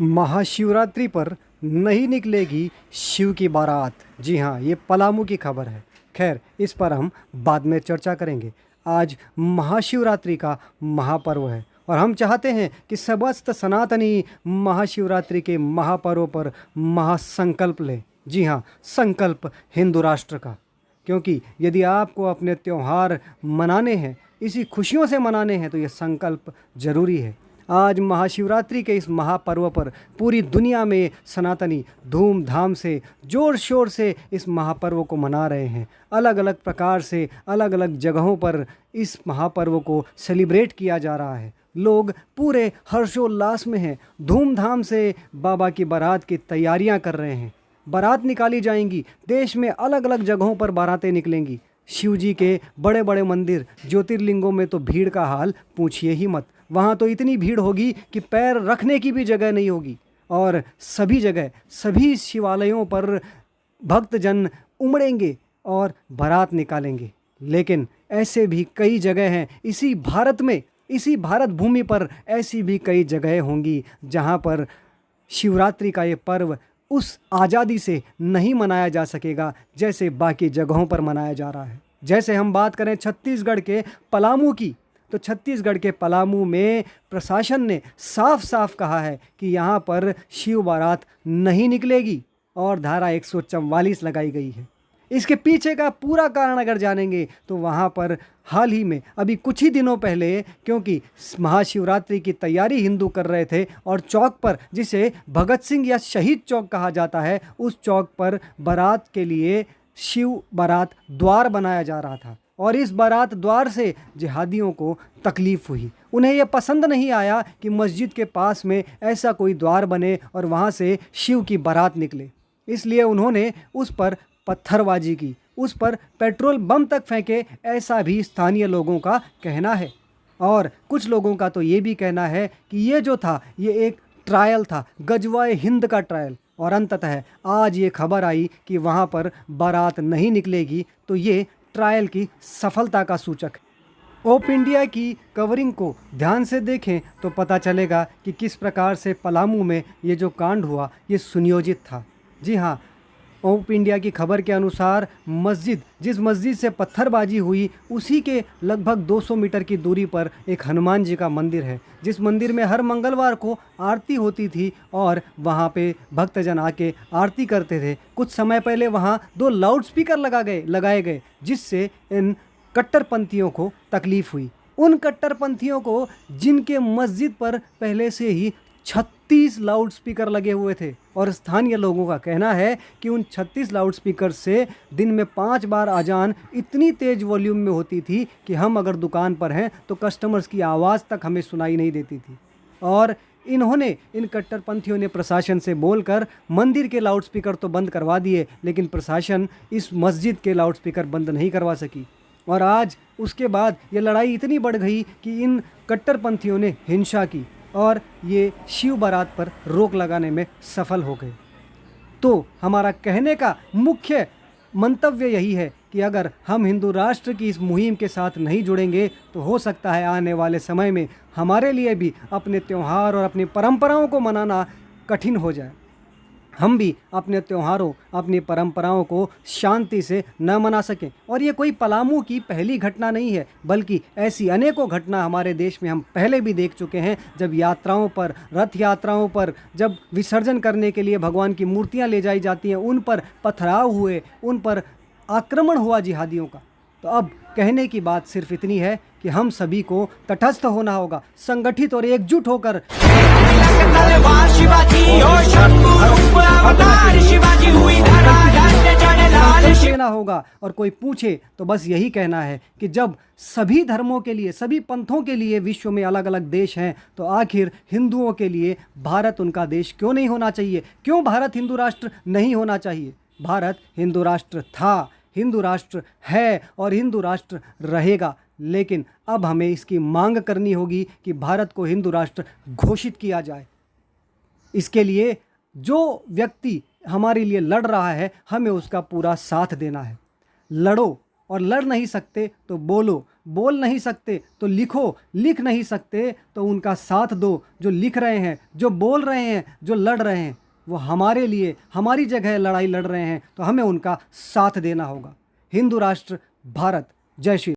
महाशिवरात्रि पर नहीं निकलेगी शिव की बारात। जी हाँ, ये पलामू की खबर है। खैर, इस पर हम बाद में चर्चा करेंगे। आज महाशिवरात्रि का महापर्व है और हम चाहते हैं कि समस्त सनातनी महाशिवरात्रि के महापर्व पर महासंकल्प लें। जी हाँ, संकल्प हिंदू राष्ट्र का। क्योंकि यदि आपको अपने त्यौहार मनाने हैं, इसी खुशियों से मनाने हैं, तो ये संकल्प ज़रूरी है। आज महाशिवरात्रि के इस महापर्व पर पूरी दुनिया में सनातनी धूमधाम से जोर शोर से इस महापर्व को मना रहे हैं। अलग अलग प्रकार से अलग अलग जगहों पर इस महापर्व को सेलिब्रेट किया जा रहा है। लोग पूरे हर्षोल्लास में हैं, धूमधाम से बाबा की बारात की तैयारियां कर रहे हैं। बारात निकाली जाएंगी, देश में अलग अलग जगहों पर बारातें निकलेंगी। शिव जी के बड़े बड़े मंदिर ज्योतिर्लिंगों में तो भीड़ का हाल पूछिए ही मत। वहाँ तो इतनी भीड़ होगी कि पैर रखने की भी जगह नहीं होगी। और सभी जगह सभी शिवालयों पर भक्तजन उमड़ेंगे और बारात निकालेंगे। लेकिन ऐसे भी कई जगह हैं इसी भारत में, इसी भारत भूमि पर ऐसी भी कई जगह होंगी जहाँ पर शिवरात्रि का ये पर्व उस आज़ादी से नहीं मनाया जा सकेगा जैसे बाकी जगहों पर मनाया जा रहा है। जैसे हम बात करें छत्तीसगढ़ के पलामू की, तो छत्तीसगढ़ के पलामू में प्रशासन ने साफ साफ कहा है कि यहाँ पर शिव बारात नहीं निकलेगी और धारा 144 लगाई गई है। इसके पीछे का पूरा कारण अगर जानेंगे तो वहाँ पर हाल ही में अभी कुछ ही दिनों पहले, क्योंकि महाशिवरात्रि की तैयारी हिंदू कर रहे थे और चौक पर, जिसे भगत सिंह या शहीद चौक कहा जाता है, उस चौक पर बारात के लिए शिव बारात द्वार बनाया जा रहा था। और इस बारात द्वार से जिहादियों को तकलीफ़ हुई। उन्हें यह पसंद नहीं आया कि मस्जिद के पास में ऐसा कोई द्वार बने और वहाँ से शिव की बारात निकले। इसलिए उन्होंने उस पर पत्थरबाजी की, उस पर पेट्रोल बम तक फेंके, ऐसा भी स्थानीय लोगों का कहना है। और कुछ लोगों का तो ये भी कहना है कि ये जो था ये एक ट्रायल था, गजवाए हिंद का ट्रायल। और अंततः आज ये खबर आई कि वहाँ पर बारात नहीं निकलेगी, तो ये ट्रायल की सफलता का सूचक है। ओप इंडिया की कवरिंग को ध्यान से देखें तो पता चलेगा कि किस प्रकार से पलामू में ये जो कांड हुआ ये सुनियोजित था। जी हाँ, ओप इंडिया की खबर के अनुसार जिस मस्जिद से पत्थरबाजी हुई उसी के लगभग 200 मीटर की दूरी पर एक हनुमान जी का मंदिर है, जिस मंदिर में हर मंगलवार को आरती होती थी और वहाँ पे भक्तजन आके आरती करते थे। कुछ समय पहले वहाँ 2 लाउड स्पीकर लगाए गए जिससे इन कट्टरपंथियों को तकलीफ़ हुई। उन कट्टरपंथियों को जिनके मस्जिद पर पहले से ही 36 लाउड स्पीकर लगे हुए थे। और स्थानीय लोगों का कहना है कि उन 36 लाउड स्पीकर से दिन में 5 बार अजान इतनी तेज़ वॉल्यूम में होती थी कि हम अगर दुकान पर हैं तो कस्टमर्स की आवाज़ तक हमें सुनाई नहीं देती थी। और इन कट्टरपंथियों ने प्रशासन से बोलकर मंदिर के लाउड स्पीकर तो बंद करवा दिए, लेकिन प्रशासन इस मस्जिद के लाउड स्पीकर बंद नहीं करवा सकी। और आज उसके बाद ये लड़ाई इतनी बढ़ गई कि इन कट्टरपंथियों ने हिंसा की और ये शिव बारात पर रोक लगाने में सफल हो गए। तो हमारा कहने का मुख्य मंतव्य यही है कि अगर हम हिंदू राष्ट्र की इस मुहिम के साथ नहीं जुड़ेंगे तो हो सकता है आने वाले समय में हमारे लिए भी अपने त्यौहार और अपनी परंपराओं को मनाना कठिन हो जाए। हम भी अपने त्योहारों, अपनी परंपराओं को शांति से न मना सकें। और ये कोई पलामू की पहली घटना नहीं है, बल्कि ऐसी अनेकों घटना हमारे देश में हम पहले भी देख चुके हैं। जब यात्राओं पर, रथ यात्राओं पर, जब विसर्जन करने के लिए भगवान की मूर्तियां ले जाई जाती हैं, उन पर पथराव हुए, उन पर आक्रमण हुआ जिहादियों का। तो अब कहने की बात सिर्फ इतनी है कि हम सभी को तटस्थ होना होगा, संगठित और एकजुट होकर लेना होगा। और कोई पूछे तो बस यही कहना है कि जब सभी धर्मों के लिए, सभी पंथों के लिए विश्व में अलग अलग देश हैं, तो आखिर हिंदुओं के लिए भारत उनका देश क्यों नहीं होना चाहिए? क्यों भारत हिंदू राष्ट्र नहीं होना चाहिए? भारत हिंदू राष्ट्र था, हिंदू राष्ट्र है और हिंदू राष्ट्र रहेगा। लेकिन अब हमें इसकी मांग करनी होगी कि भारत को हिंदू राष्ट्र घोषित किया जाए। इसके लिए जो व्यक्ति हमारे लिए लड़ रहा है, हमें उसका पूरा साथ देना है। लड़ो, और लड़ नहीं सकते तो बोलो, बोल नहीं सकते तो लिखो, लिख नहीं सकते तो उनका साथ दो। जो लिख रहे हैं, जो बोल रहे हैं, जो लड़ रहे हैं, वो हमारे लिए हमारी जगह लड़ाई लड़ रहे हैं, तो हमें उनका साथ देना होगा। हिंदू राष्ट्र भारत। जय श्री